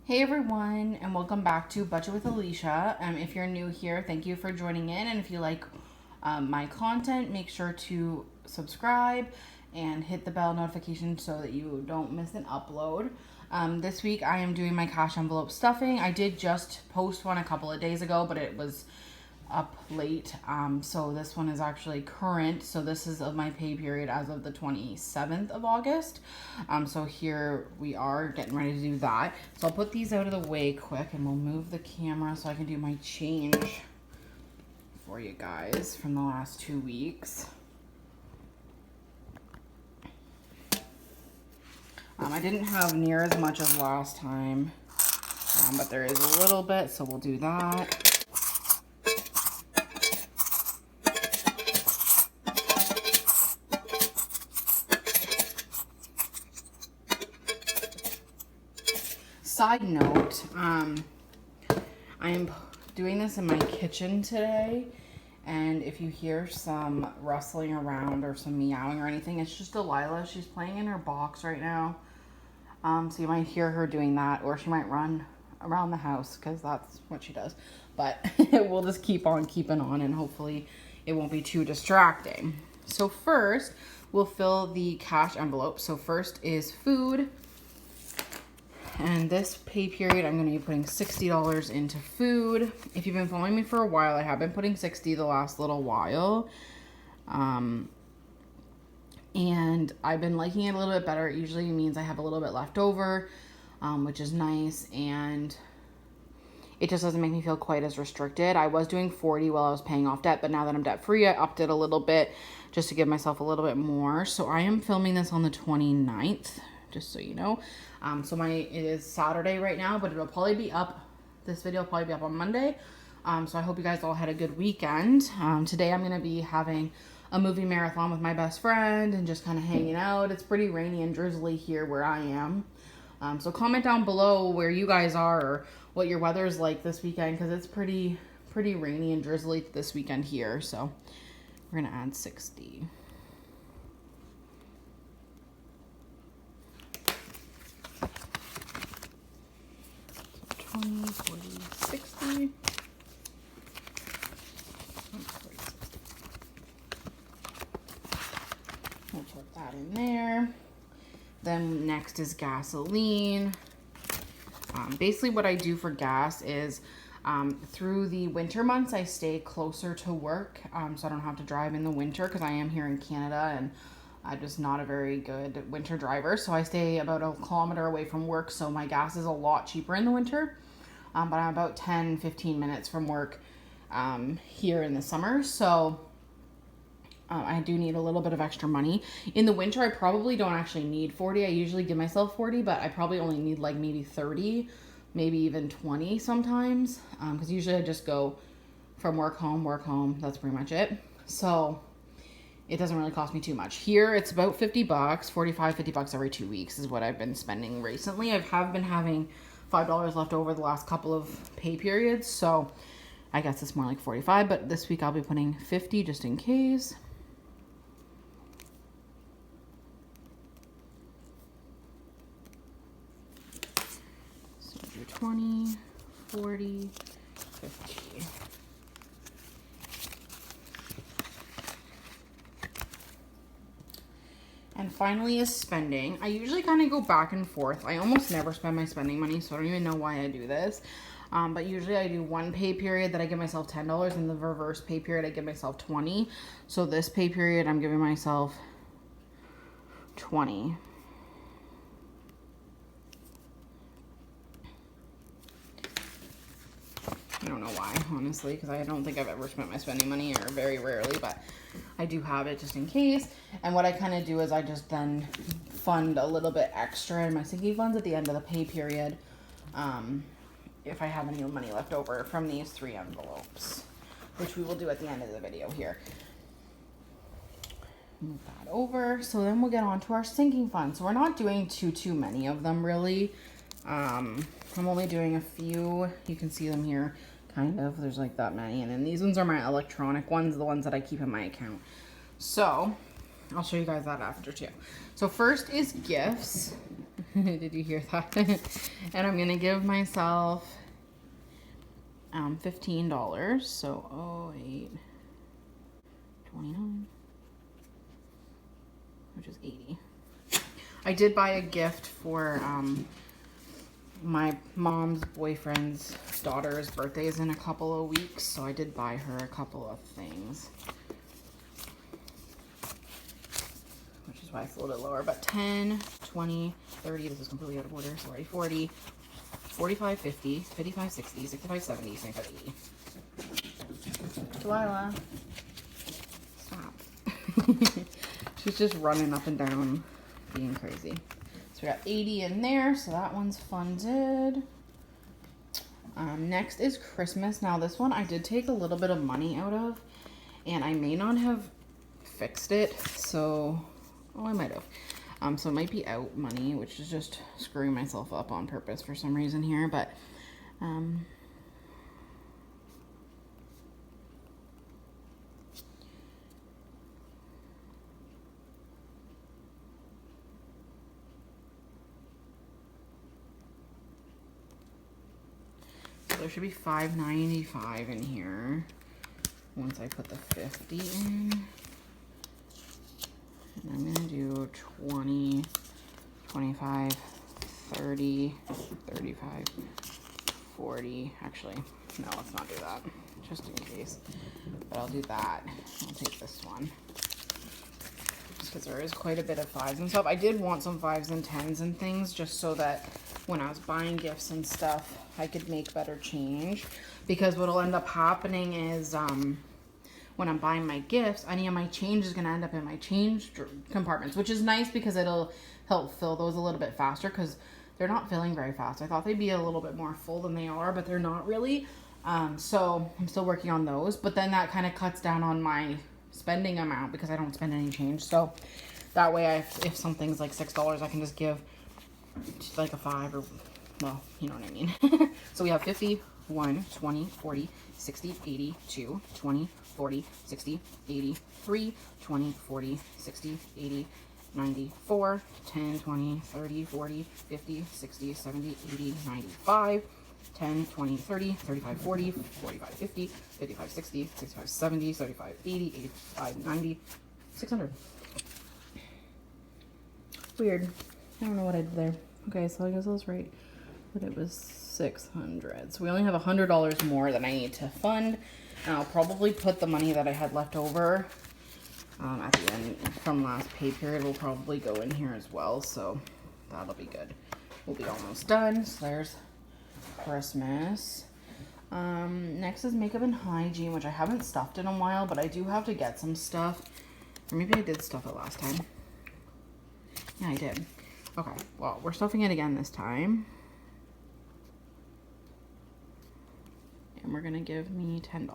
Hey everyone, and welcome back to Budget with Alicia. If you're new here, thank you for joining in, and if you like my content, make sure to subscribe and hit the bell notification so that you don't miss an upload. This week I am doing my cash envelope stuffing. I did just post one a couple of days ago, but it was up late, so this one is actually current. So this is of my pay period as of the 27th of August. So here we are getting ready to do that. So I'll put these out of the way quick and we'll move the camera so I can do my change for you guys from the last 2 weeks. I didn't have near as much as last time, but there is a little bit, so we'll do that. Side note, I am doing this in my kitchen today, and if you hear some rustling around or some meowing or anything, it's just Delilah. She's playing in her box right now, so you might hear her doing that, or she might run around the house because that's what she does. But we'll just keep on keeping on, and hopefully it won't be too distracting. So first, we'll fill the cash envelope. So first is food. And this pay period, I'm going to be putting $60 into food. If you've been following me for a while, I have been putting $60 the last little while. And I've been liking it a little bit better. It usually means I have a little bit left over, which is nice. And it just doesn't make me feel quite as restricted. I was doing $40 while I was paying off debt, but now that I'm debt free, I upped it a little bit just to give myself a little bit more. So I am filming this on the 29th. Just so you know. So it is Saturday right now, but it'll probably be up, this video will probably be up on Monday. So I hope you guys all had a good weekend. Today I'm going to be having a movie marathon with my best friend and just kind of hanging out. It's pretty rainy and drizzly here where I am. So comment down below where you guys are or what your weather's like this weekend, because it's pretty rainy and drizzly this weekend here. So we're going to add 60. 20, 40, 60. We'll put that in there. Then next is gasoline. Basically what I do for gas is through the winter months I stay closer to work, so I don't have to drive in the winter because I am here in Canada and I'm just not a very good winter driver. So I stay about a kilometer away from work, so my gas is a lot cheaper in the winter. But I'm about 10-15 minutes from work here in the summer. So I do need a little bit of extra money. In the winter, I probably don't actually need 40. I usually give myself 40, but I probably only need like maybe 30, maybe even 20 sometimes. Because usually I just go from work, home. That's pretty much it. So it doesn't really cost me too much. Here, it's about 50 bucks, 45, 50 bucks every 2 weeks is what I've been spending recently. I have been having $5 left over the last couple of pay periods, so I guess it's more like 45, but this week I'll be putting 50 just in case. So do 20, 40, 50. And finally is spending. I usually kind of go back and forth. I almost never spend my spending money, so I don't even know why I do this. But usually I do one pay period that I give myself $10, and the reverse pay period I give myself 20. So this pay period I'm giving myself 20. I don't know why, honestly, because I don't think I've ever spent my spending money, or very rarely, but I do have it just in case. And what I kind of do is I just then fund a little bit extra in my sinking funds at the end of the pay period, if I have any money left over from these 3 envelopes, which we will do at the end of the video here. Move that over. So then we'll get on to our sinking funds. So we're not doing too many of them, really. I'm only doing a few. You can see them here, kind of. There's like that many. And then these ones are my electronic ones, the ones that I keep in my account. So I'll show you guys that after too. So first is gifts. Did you hear that? And I'm gonna give myself $15. So 08, 29, which is 80. I did buy a gift for my mom's boyfriend's daughter's birthday is in a couple of weeks, so I did buy her a couple of things, which is why it's a little bit lower. But 10, 20, 30, this is completely out of order, sorry, 40, 45, 50, 55, 60, 65, 70, 75, 80. Delilah, stop. She's just running up and down, being crazy. So we got 80 in there, so that one's funded. Next is Christmas. Now this one I did take a little bit of money out of, and I may not have fixed it, so, oh, I might have. So it might be out money, which is just screwing myself up on purpose for some reason here, but, there should be $5.95 in here once I put the 50 in. And I'm gonna do 20, 25, 30, 35, 40. Actually, no, let's not do that, just in case. But I'll do that. I'll take this one. Just because there is quite a bit of fives and stuff. I did want some fives and tens and things just so that when I was buying gifts and stuff, I could make better change. Because what'll end up happening is when I'm buying my gifts, any of my change is gonna end up in my change compartments, which is nice because it'll help fill those a little bit faster because they're not filling very fast. I thought they'd be a little bit more full than they are, but they're not really. So I'm still working on those, but then that kind of cuts down on my spending amount because I don't spend any change. So that way, if something's like $6, I can just give like a 5 or, well, you know what I mean. So we have 50, 1, 20, 40, 60, 80, 2, 20, 40, 60, 80, 3, 20, 40, 60, 80, 94, 10, 20, 30, 40, 50, 60, 70, 80, 95, 10, 20, 30, 35, 40, 45, 50, 55, 60, 65, 70, 75, 80, 85, 90, 600. Weird. I don't know what I did there. Okay, so I guess I was right, but it was 600. So we only have $100 more that I need to fund. And I'll probably put the money that I had left over at the end from last pay period will probably go in here as well. So that'll be good. We'll be almost done. So there's Christmas. Next is makeup and hygiene, which I haven't stuffed in a while, but I do have to get some stuff. Or maybe I did stuff it last time. Yeah, I did. Okay, well, we're stuffing it again this time. And we're gonna give me $10.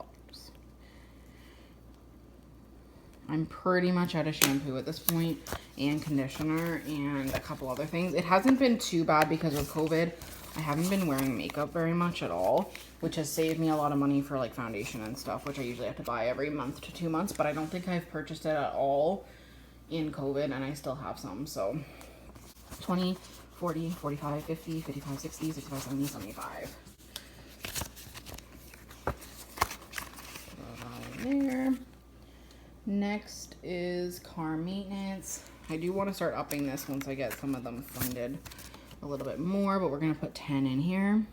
I'm pretty much out of shampoo at this point, and conditioner, and a couple other things. It hasn't been too bad because of COVID. I haven't been wearing makeup very much at all, which has saved me a lot of money for like foundation and stuff, which I usually have to buy every month to 2 months, but I don't think I've purchased it at all in COVID, and I still have some. So 20, 40, 45, 50, 55, 60, 65, 70, 75. Put that in there. Next is car maintenance. I do want to start upping this once I get some of them funded a little bit more, but we're going to put 10 in here.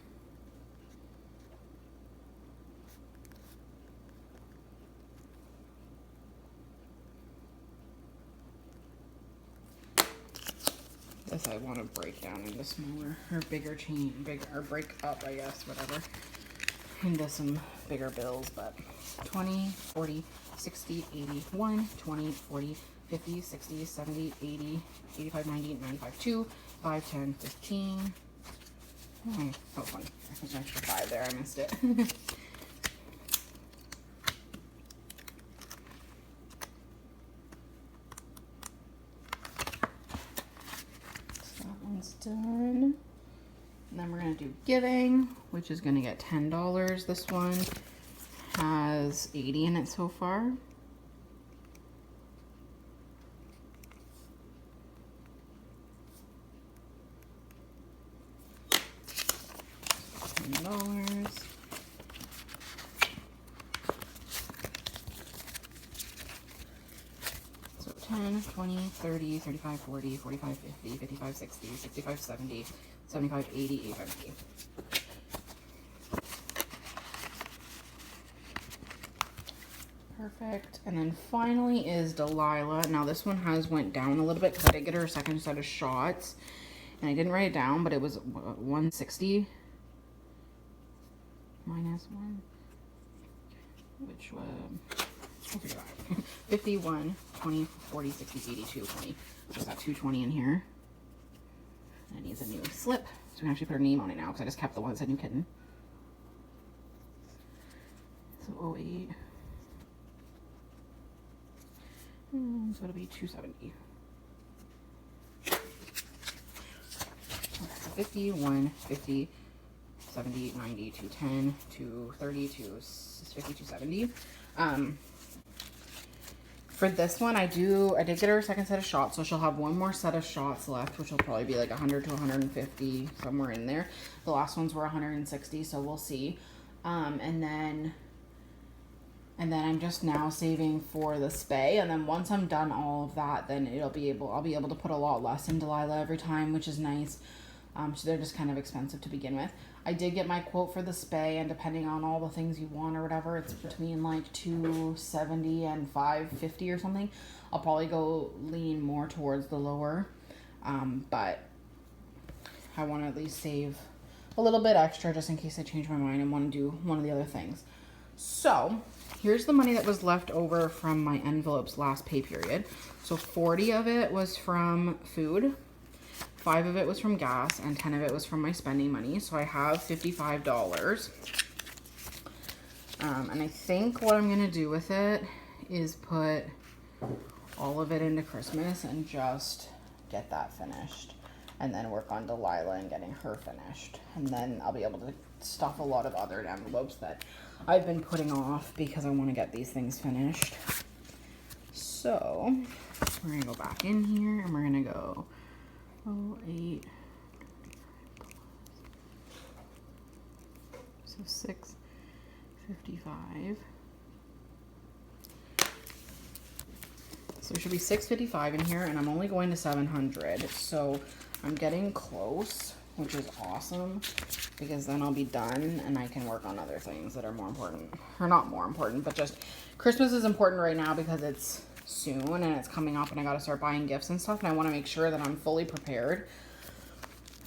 This I want to break down into smaller or bigger or break up, I guess, whatever, into some bigger bills. But 20, 40, 60, 80, 1, 20, 40, 50, 60, 70, 80, 85, 90, 95, 2, 5, 10, 15. Oh, fun. There's an extra 5 there. I missed it. Done. And then we're going to do giving, which is going to get $10. This one has 80 in it so far. $7. So 10, 20, 30, 35, 40, 45, 50, 55, 60, 65, 70, 75, 80, 85, 90. Perfect. And then finally is Delilah. Now this one has went down a little bit because I did get her a second set of shots. And I didn't write it down, but it was 160 minus 1, which was, I'll figure that out. 51, 20, 40, 60, 82, 20. There's that 220 in here. And it needs a new slip. So we can actually put her name on it now because I just kept the one that said new kitten. So 08. So it'll be 270. So 50, 1, 50, 70, 90, 210, 230, 250, 270. For this one, I did get her a second set of shots, so she'll have one more set of shots left, which will probably be like 100 to 150, somewhere in there. The last ones were 160, so we'll see. And then I'm just now saving for the spay. And then once I'm done all of that, then I'll be able to put a lot less in Delilah every time, which is nice. So they're just kind of expensive to begin with. I did get my quote for the spay, and depending on all the things you want or whatever, it's between like $270 and $550 or something. I'll probably go lean more towards the lower, but I want to at least save a little bit extra just in case I change my mind and want to do one of the other things. So here's the money that was left over from my envelopes last pay period. So 40 of it was from food, 5 of it was from gas, and 10 of it was from my spending money. So I have $55. And I think what I'm going to do with it is put all of it into Christmas and just get that finished. And then work on Delilah and getting her finished. And then I'll be able to stuff a lot of other envelopes that I've been putting off because I want to get these things finished. So we're going to go back in here and we're going to go 08. So 655. So there should be 655 in here, and I'm only going to 700. So I'm getting close, which is awesome, because then I'll be done and I can work on other things that are more important. Or not more important, but just Christmas is important right now because it's soon and it's coming up and I got to start buying gifts and stuff, and I want to make sure that I'm fully prepared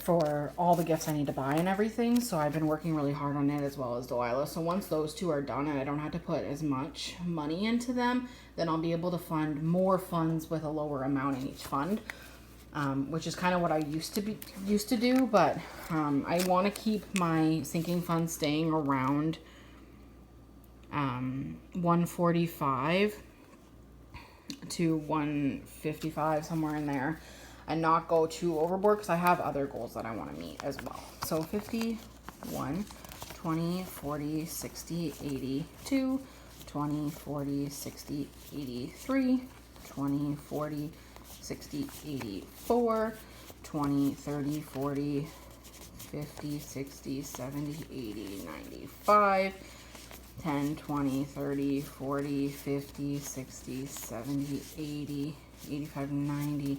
for all the gifts I need to buy and everything. So I've been working really hard on it, as well as Delilah. So once those two are done and I don't have to put as much money into them, then I'll be able to fund more funds with a lower amount in each fund. Which is kind of what I used to do, but I want to keep my sinking fund staying around 145 to 155, somewhere in there, and not go too overboard because I have other goals that I want to meet as well. So 51, 20, 40, 60, 82, 20, 40, 60, 83, 20, 40, 60, 84, 20, 30, 40, 50, 60, 70, 80, 95, 10, 20, 30, 40, 50, 60, 70, 80, 85, 90,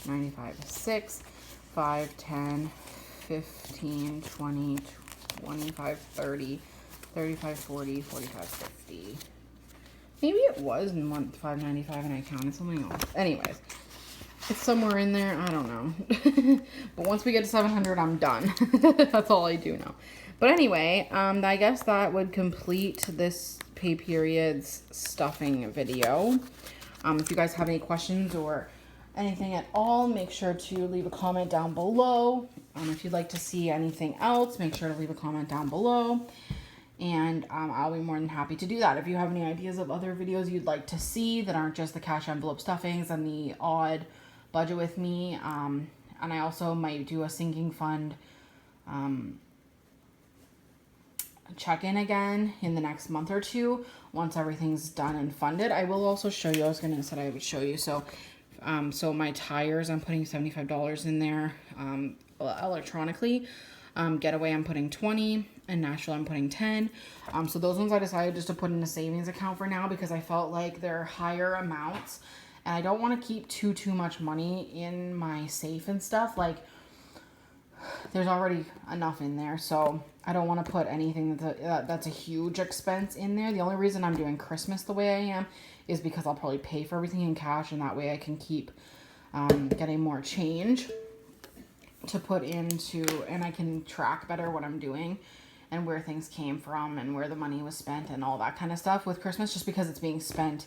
95, 6, 5, 10, 15, 20, 25, 30, 35, 40, 45, 50. Maybe it was 595 and I counted something else. Anyways, it's somewhere in there. I don't know. But once we get to 700, I'm done. That's all I do now. But anyway, I guess that would complete this pay period's stuffing video. If you guys have any questions or anything at all, make sure to leave a comment down below. If you'd like to see anything else, make sure to leave a comment down below. And I'll be more than happy to do that. If you have any ideas of other videos you'd like to see that aren't just the cash envelope stuffings and the odd budget with me, and I also might do a sinking fund check-in again in the next month or two once everything's done and funded. I will also show you, I was gonna say I would show you, so my tires, I'm putting $75 in there electronically. Getaway, I'm putting 20, and Nashville, I'm putting 10. So those ones I decided just to put in a savings account for now because I felt like they're higher amounts, and I don't want to keep too much money in my safe and stuff. Like, there's already enough in there, so I don't want to put anything that's a huge expense in there. The only reason I'm doing Christmas the way I am is because I'll probably pay for everything in cash, and that way I can keep getting more change to put into, and I can track better what I'm doing and where things came from and where the money was spent and all that kind of stuff with Christmas. Just because it's being spent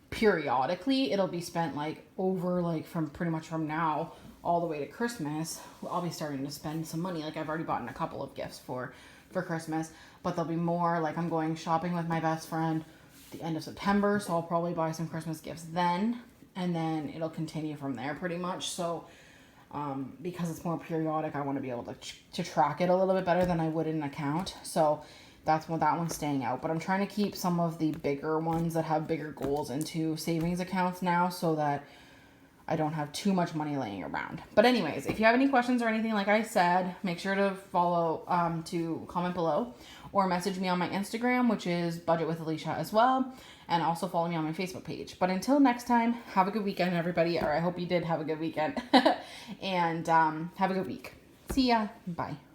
periodically, it'll be spent like over, like from pretty much from now all the way to Christmas, I'll be starting to spend some money. Like, I've already bought a couple of gifts for Christmas, but there'll be more. Like, I'm going shopping with my best friend the end of September, so I'll probably buy some Christmas gifts then, and then it'll continue from there pretty much. So because it's more periodic, I want to be able to track it a little bit better than I would in an account. So that's what that one's staying out. But I'm trying to keep some of the bigger ones that have bigger goals into savings accounts now, so that I don't have too much money laying around. But anyways, if you have any questions or anything, like I said, make sure to to comment below, or message me on my Instagram, which is Budget with Alicia as well. And also follow me on my Facebook page. But until next time, have a good weekend, everybody. Or I hope you did have a good weekend. And have a good week. See ya. Bye.